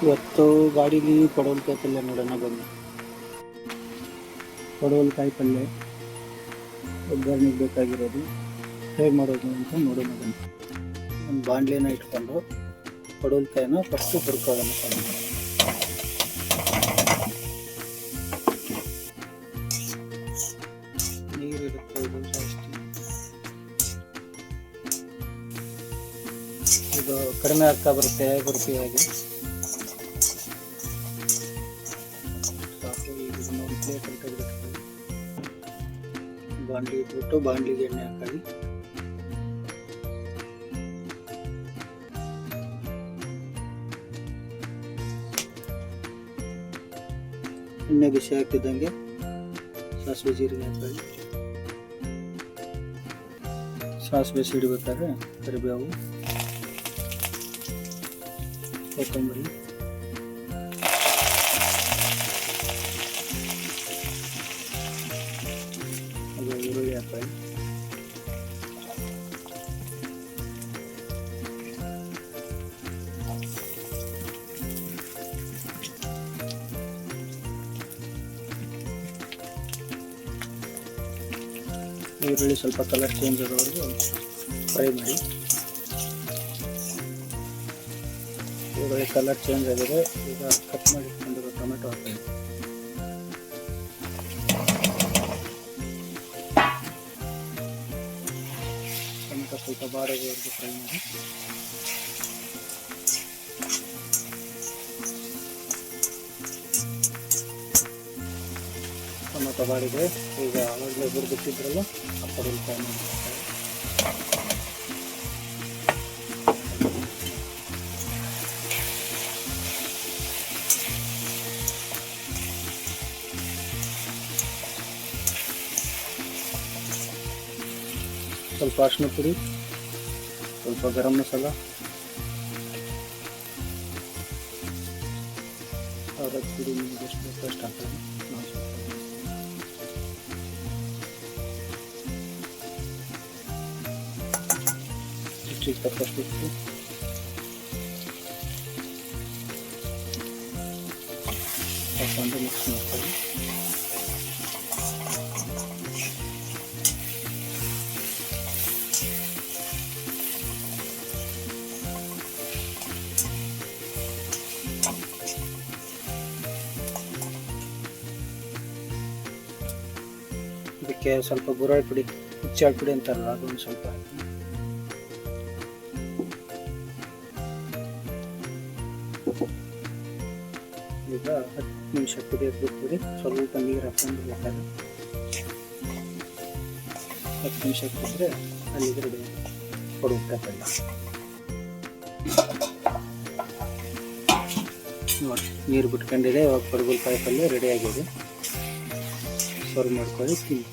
ಇವತ್ತು ಗಾಡೀಲಿ ಪಡವಲಕಾಯಿ ಪಲ್ಯ ನೋಡೋಣ ಬನ್ನಿ. ಪಡವಲಕಾಯಿ ಪಲ್ಯ ಒಗ್ಗರಣೆಗೆ ಬೇಕಾಗಿರೋದು ಹೇಗೆ ಮಾಡೋದು ಅಂತ ನೋಡೋಣ ಬನ್ನಿ. ಒಂದು ಬಾಣಲೆನ ಇಟ್ಕೊಂಡು ಪಡವಲಕಾಯಿನ ಫಸ್ಟು ಹುರ್ಕೊಳ್ಳೋಣ. ನೀರಿರುತ್ತೆ ಇದು ಜಾಸ್ತಿ, ಇದು ಕಡಿಮೆ ಆಗ್ತಾ ಬರುತ್ತೆ ಹಾಗೆ ಸಾಕು. ಈಗ ಇದನ್ನು ಒಂದು ಪ್ಲೇಟಲ್ಲಿ ತೆಗೆದಿಟ್ಕೊಳ್ಳಿ. ಬಾಣಲಿ ಇಟ್ಬಿಟ್ಟು ಬಾಣಲಿಗೆ ಎಣ್ಣೆ ಹಾಕೊಳ್ಳಿ. ಎಣ್ಣೆ ಬಿಸಿ ಆಗ್ತಿದ್ದಂಗೆ ಸಾಸಿವೆ ಜೀರಿಗೆ ಹಾಕೊಳ್ಳಿ. ಸಾಸಿವೆ ಸಿಡಿಬೇಕಾದ್ರೆ ಕರಿಬೇವು, ಕೊತ್ತಂಬರಿ, ಈರುಳ್ಳಿ ಹಾಕೊಳ್ಳಿ. ಈರುಳ್ಳಿ ಸ್ವಲ್ಪ ಕಲರ್ ಚೇಂಜ್ ಆಗೋವರೆಗೂ ಫ್ರೈ ಮಾಡಿ. ಈರುಳ್ಳಿ ಕಲರ್ ಚೇಂಜ್ ಆಗಿದೆ. ಈಗ ಕಟ್ ಮಾಡಿ ಇಟ್ಕೊಂಡಿರೋ ಟೊಮೆಟೊ ಹಾಕೊಳ್ಳಿ. ಟೊಮೆಟೊ ಸ್ವಲ್ಪ ಬಾಡೋವರೆಗೂ ಫ್ರೈ ಮಾಡಿ. ಟೊಮೆಟೊ ಬಾಡಿದೆ. ಈಗ ಆವಾಗಲೇ ಹುರಿದಿಟ್ಟಿದ್ರಲ್ಲ ಆ ಪಡವಲಕಾಯಿ ಸ್ವಲ್ಪ ಅರಿಶಿನ ಪುಡಿ, ಸ್ವಲ್ಪ ಗರಂ ಮಸಾಲ, ಖಾರದ ಪುಡಿ ನಿಮಗೆ ಎಷ್ಟು ಬೇಕೋ ಅಷ್ಟು ಹಾಕೋದು. ರುಚಿಗೆ ತಕ್ಕಷ್ಟು ಉಪ್ಪು, ಹಾಕೊಂಡು ಮಿಕ್ಸ್ ಮಾಡ್ಕೊಳ್ಳಿ. ಇದಕ್ಕೆ ಸ್ವಲ್ಪ ಗುರಾಳ್ ಪುಡಿ, ಹುಚ್ಚಾಳ್ ಪುಡಿ ಅಂತಾರಲ್ಲ, ಅದೊಂದು ಸ್ವಲ್ಪ ಹಾಕಿ. ಈಗ 10 ನಿಮಿಷ ಕುದಿಯೋಕೆ ಬಿಟ್ಬಿಡಿ. ಸ್ವಲ್ಪ ನೀರು ಹಾಕೊಂಡು ಬೇಕಾದ್ರೆ 10 ನಿಮಿಷ ಕುದಿದ್ರೆ ಅಲ್ಲಿಗೆ ರೆಡಿ ಪಡವಲಕಾಯಿ ಪಲ್ಯ ನೋಡಿ. ನೀರು ಬಿಟ್ಕೊಂಡಿದೆ. ಇವಾಗ ಪಡವಲಕಾಯಿ ಪಲ್ಯ ರೆಡಿ ಆಗಿದೆ. ಸರ್ವ್ ಮಾಡ್ಕೊಳ್ಳಿ, ತಿನ್ನಿ.